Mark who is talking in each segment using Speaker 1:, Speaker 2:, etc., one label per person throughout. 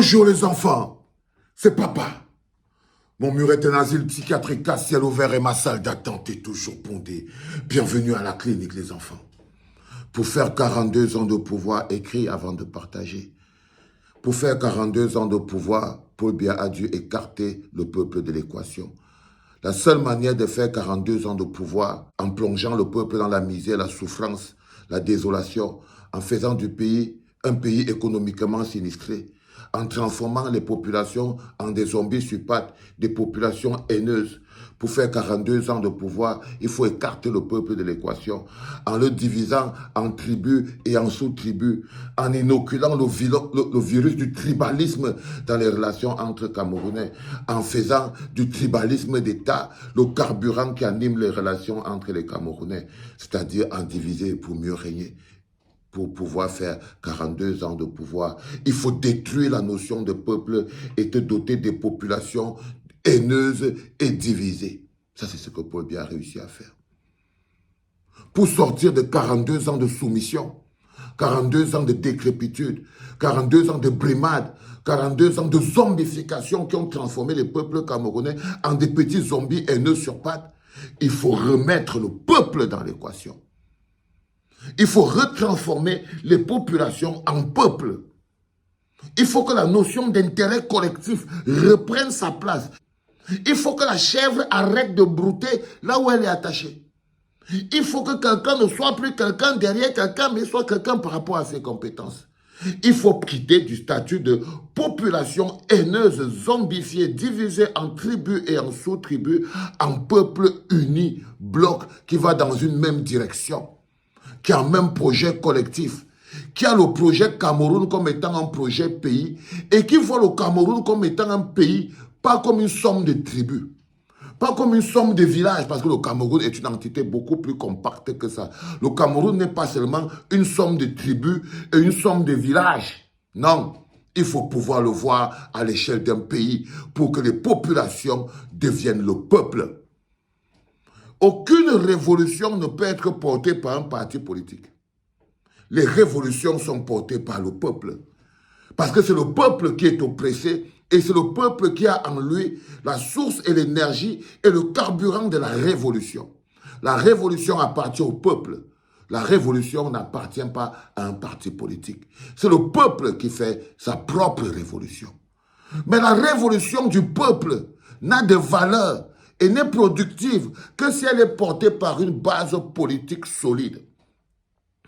Speaker 1: Bonjour les enfants, c'est papa. Mon mur est un asile psychiatrique à ciel ouvert et ma salle d'attente est toujours bondée. Bienvenue à la clinique les enfants. Pour faire 42 ans de pouvoir, écrit avant de partager. Pour faire 42 ans de pouvoir, Paul Biya a dû écarter le peuple de l'équation. La seule manière de faire 42 ans de pouvoir, en plongeant le peuple dans la misère, la souffrance, la désolation, en faisant du pays un pays économiquement sinistré, en transformant les populations en des zombies sur pattes, des populations haineuses. Pour faire 42 ans de pouvoir, il faut écarter le peuple de l'équation, en le divisant en tribus et en sous-tribus, en inoculant le virus du tribalisme dans les relations entre Camerounais, en faisant du tribalisme d'État le carburant qui anime les relations entre les Camerounais, c'est-à-dire en diviser pour mieux régner. Pour pouvoir faire 42 ans de pouvoir, il faut détruire la notion de peuple et te doter des populations haineuses et divisées. Ça, c'est ce que Paul Biya a réussi à faire. Pour sortir de 42 ans de soumission, 42 ans de décrépitude, 42 ans de brimade, 42 ans de zombification qui ont transformé les peuples camerounais en des petits zombies haineux sur pattes, il faut remettre le peuple dans l'équation. Il faut retransformer les populations en peuple. Il faut que la notion d'intérêt collectif reprenne sa place. Il faut que la chèvre arrête de brouter là où elle est attachée. Il faut que quelqu'un ne soit plus quelqu'un derrière quelqu'un, mais soit quelqu'un par rapport à ses compétences. Il faut quitter du statut de population haineuse, zombifiée, divisée en tribus et en sous-tribus, en peuple uni, bloc, qui va dans une même direction, qui a un même projet collectif, qui a le projet Cameroun comme étant un projet pays et qui voit le Cameroun comme étant un pays, pas comme une somme de tribus, pas comme une somme de villages, parce que le Cameroun est une entité beaucoup plus compacte que ça. Le Cameroun n'est pas seulement une somme de tribus et une somme de villages. Non, il faut pouvoir le voir à l'échelle d'un pays pour que les populations deviennent le peuple. Aucune révolution ne peut être portée par un parti politique. Les révolutions sont portées par le peuple. Parce que c'est le peuple qui est oppressé et c'est le peuple qui a en lui la source et l'énergie et le carburant de la révolution. La révolution appartient au peuple. La révolution n'appartient pas à un parti politique. C'est le peuple qui fait sa propre révolution. Mais la révolution du peuple n'a de valeur et n'est productive que si elle est portée par une base politique solide.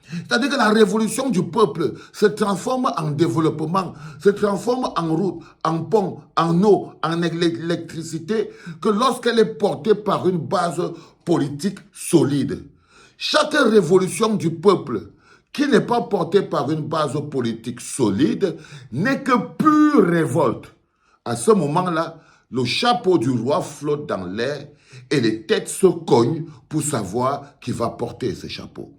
Speaker 1: C'est-à-dire que la révolution du peuple se transforme en développement, se transforme en route, en pont, en eau, en électricité, que lorsqu'elle est portée par une base politique solide. Chaque révolution du peuple qui n'est pas portée par une base politique solide n'est que pure révolte. À ce moment-là, le chapeau du roi flotte dans l'air et les têtes se cognent pour savoir qui va porter ce chapeau.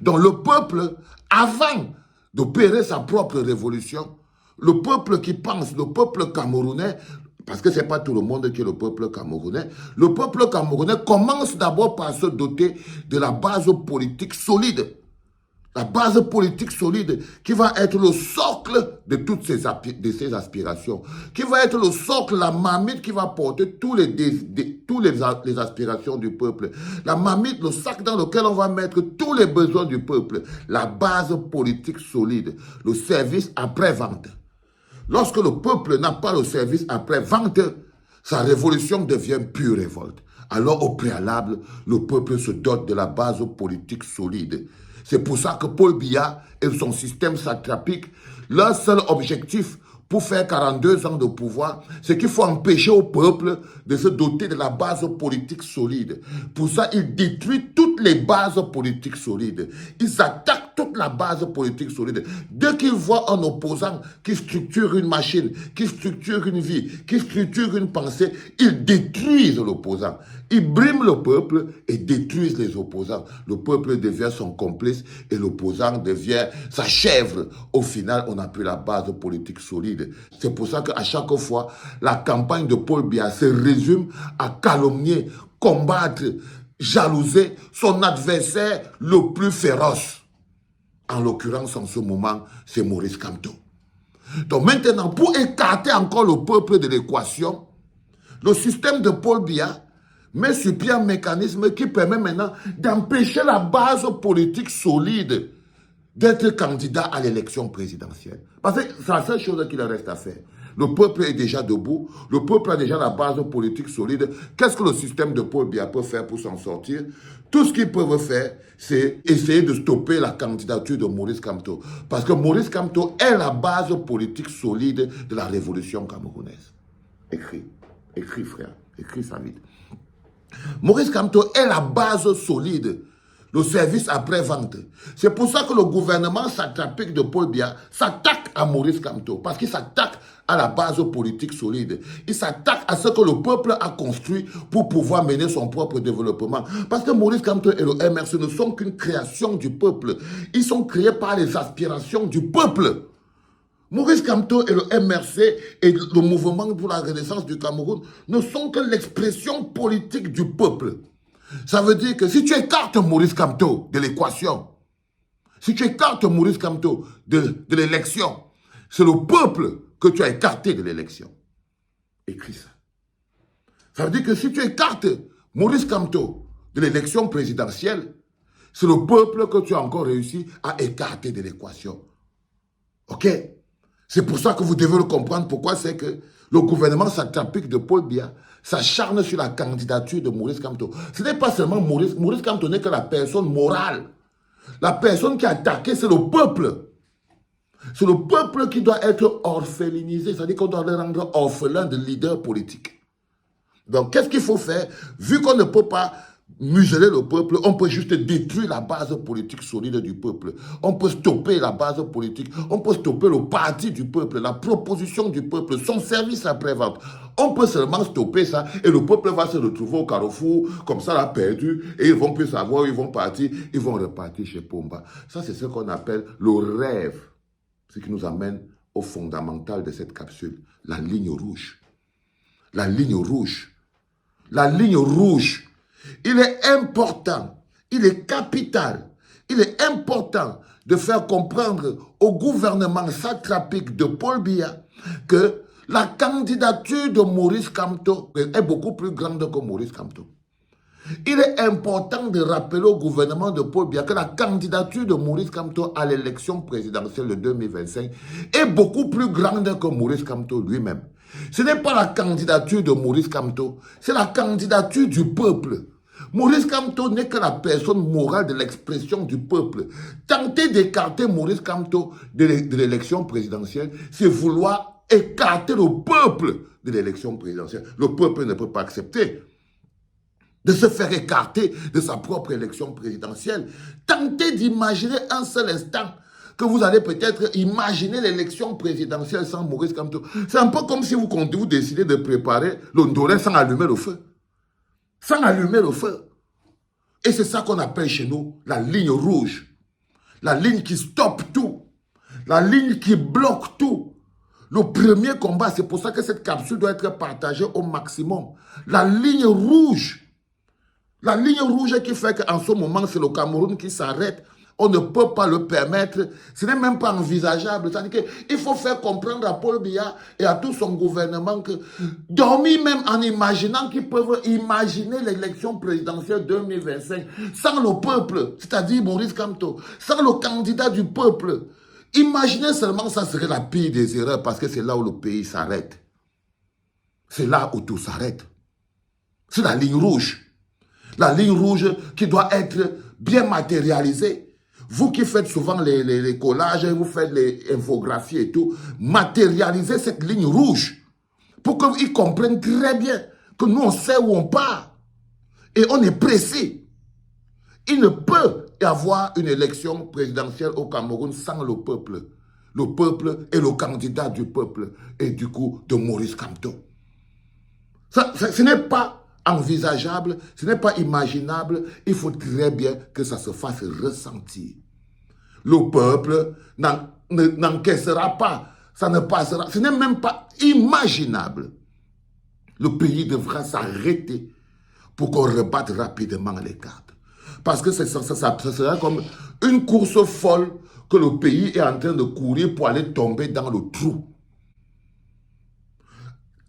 Speaker 1: Donc le peuple, avant d'opérer sa propre révolution, le peuple qui pense, le peuple camerounais, parce que ce n'est pas tout le monde qui est le peuple camerounais commence d'abord par se doter de la base politique solide. La base politique solide qui va être le socle de toutes ces aspirations, qui va être le socle, la marmite qui va porter toutes les aspirations du peuple. La marmite, le sac dans lequel on va mettre tous les besoins du peuple. La base politique solide, le service après-vente. Lorsque le peuple n'a pas le service après-vente, sa révolution devient pure révolte. Alors au préalable, le peuple se dote de la base politique solide. C'est pour ça que Paul Biya et son système satrapique, leur seul objectif pour faire 42 ans de pouvoir, c'est qu'il faut empêcher au peuple de se doter de la base politique solide. Pour ça, il détruit toutes les bases politiques solides. Ils attaquent toute la base politique solide. Dès qu'ils voient un opposant qui structure une machine, qui structure une vie, qui structure une pensée, ils détruisent l'opposant. Ils briment le peuple et détruisent les opposants. Le peuple devient son complice et l'opposant devient sa chèvre. Au final, on n'a plus la base politique solide. C'est pour ça qu'à chaque fois, la campagne de Paul Biya se résume à calomnier, combattre, jalouser son adversaire le plus féroce. En l'occurrence, en ce moment, c'est Maurice Kamto. Donc maintenant, pour écarter encore le peuple de l'équation, le système de Paul Biya met sur pied un mécanisme qui permet maintenant d'empêcher la base politique solide d'être candidat à l'élection présidentielle. Parce que c'est la seule chose qu'il reste à faire. Le peuple est déjà debout, le peuple a déjà la base politique solide. Qu'est-ce que le système de Paul Biya peut faire pour s'en sortir? Tout ce qu'ils peuvent faire, c'est essayer de stopper la candidature de Maurice Kamto. Parce que Maurice Kamto est la base politique solide de la révolution camerounaise. Écris frère, écris ça vite. Maurice Kamto est la base solide, le service après-vente. C'est pour ça que le gouvernement satrapique de Paul Biya s'attaque à Maurice Kamto, parce qu'il s'attaque à la base politique solide. Il s'attaque à ce que le peuple a construit pour pouvoir mener son propre développement. Parce que Maurice Kamto et le MRC ne sont qu'une création du peuple. Ils sont créés par les aspirations du peuple. Maurice Kamto et le MRC et le mouvement pour la renaissance du Cameroun ne sont que l'expression politique du peuple. Ça veut dire que si tu écartes Maurice Kamto de l'équation, si tu écartes Maurice Kamto de l'élection, c'est le peuple que tu as écarté de l'élection. Écris ça. Ça veut dire que si tu écartes Maurice Kamto de l'élection présidentielle, c'est le peuple que tu as encore réussi à écarter de l'équation. Ok? C'est pour ça que vous devez le comprendre. Pourquoi c'est que le gouvernement satrapique de Paul Biya s'acharne sur la candidature de Maurice Kamto. Ce n'est pas seulement Maurice. Maurice Kamto n'est que la personne morale. La personne qui a attaqué, c'est le peuple. C'est le peuple qui doit être orphelinisé. C'est-à-dire qu'on doit le rendre orphelin de leaders politiques. Donc, qu'est-ce qu'il faut faire? Vu qu'on ne peut pas museler le peuple, on peut juste détruire la base politique solide du peuple. On peut stopper la base politique, on peut stopper le parti du peuple, la proposition du peuple, son service après-vente. On peut seulement stopper ça et le peuple va se retrouver au carrefour, comme ça, là, perdu, et ils vont plus savoir où ils vont partir, ils vont repartir chez Pomba. Ça, c'est ce qu'on appelle le rêve, ce qui nous amène au fondamental de cette capsule, la ligne rouge. La ligne rouge. La ligne rouge. Il est important, il est capital, il est important de faire comprendre au gouvernement satrapique de Paul Biya que la candidature de Maurice Kamto est beaucoup plus grande que Maurice Kamto. Il est important de rappeler au gouvernement de Paul Biya que la candidature de Maurice Kamto à l'élection présidentielle de 2025 est beaucoup plus grande que Maurice Kamto lui-même. Ce n'est pas la candidature de Maurice Kamto, c'est la candidature du peuple. Maurice Kamto n'est que la personne morale de l'expression du peuple. Tenter d'écarter Maurice Kamto de l'élection présidentielle, c'est vouloir écarter le peuple de l'élection présidentielle. Le peuple ne peut pas accepter de se faire écarter de sa propre élection présidentielle. Tentez d'imaginer un seul instant que vous allez peut-être imaginer l'élection présidentielle sans Maurice Kamto. C'est un peu comme si vous décidez de préparer le Ndolé sans allumer le feu. Sans allumer le feu. Et c'est ça qu'on appelle chez nous la ligne rouge. La ligne qui stoppe tout. La ligne qui bloque tout. Le premier combat, c'est pour ça que cette capsule doit être partagée au maximum. La ligne rouge. La ligne rouge qui fait qu'en ce moment, c'est le Cameroun qui s'arrête. On ne peut pas le permettre. Ce n'est même pas envisageable. C'est-à-dire qu'il faut faire comprendre à Paul Biya et à tout son gouvernement que dormir même en imaginant qu'ils peuvent imaginer l'élection présidentielle 2025 sans le peuple, c'est-à-dire Maurice Kamto, sans le candidat du peuple. Imaginez seulement, ça serait la pire des erreurs parce que c'est là où le pays s'arrête. C'est là où tout s'arrête. C'est la ligne rouge. La ligne rouge qui doit être bien matérialisée. Vous qui faites souvent les collages, vous faites les infographies et tout, matérialisez cette ligne rouge pour qu'ils comprennent très bien que nous, on sait où on part. Et on est pressé. Il ne peut y avoir une élection présidentielle au Cameroun sans le peuple. Le peuple est le candidat du peuple et du coup de Maurice Kamto. Ce n'est pas envisageable, ce n'est pas imaginable, il faut très bien que ça se fasse ressentir. Le peuple n'encaissera pas, ça ne passera, ce n'est même pas imaginable. Le pays devra s'arrêter pour qu'on rebatte rapidement les cartes. Parce que ça sera comme une course folle que le pays est en train de courir pour aller tomber dans le trou.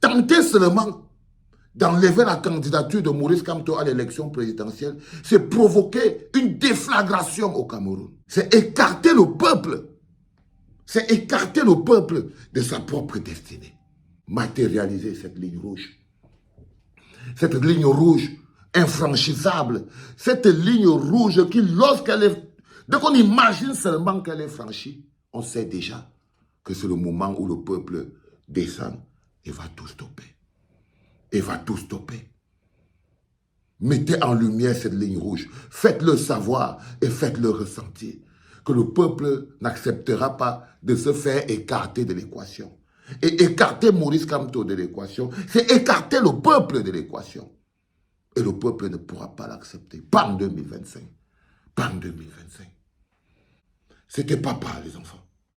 Speaker 1: Tenter seulement d'enlever la candidature de Maurice Kamto à l'élection présidentielle, c'est provoquer une déflagration au Cameroun. C'est écarter le peuple. C'est écarter le peuple de sa propre destinée. Matérialiser cette ligne rouge. Cette ligne rouge infranchissable. Cette ligne rouge qui, lorsqu'elle est... Dès qu'on imagine seulement qu'elle est franchie, on sait déjà que c'est le moment où le peuple descend et va tout stopper. Et va tout stopper. Mettez en lumière cette ligne rouge. Faites-le savoir et faites-le ressentir. Que le peuple n'acceptera pas de se faire écarter de l'équation. Et écarter Maurice Kamto de l'équation, c'est écarter le peuple de l'équation. Et le peuple ne pourra pas l'accepter. Pas en 2025. Pas en 2025. C'était papa, les enfants.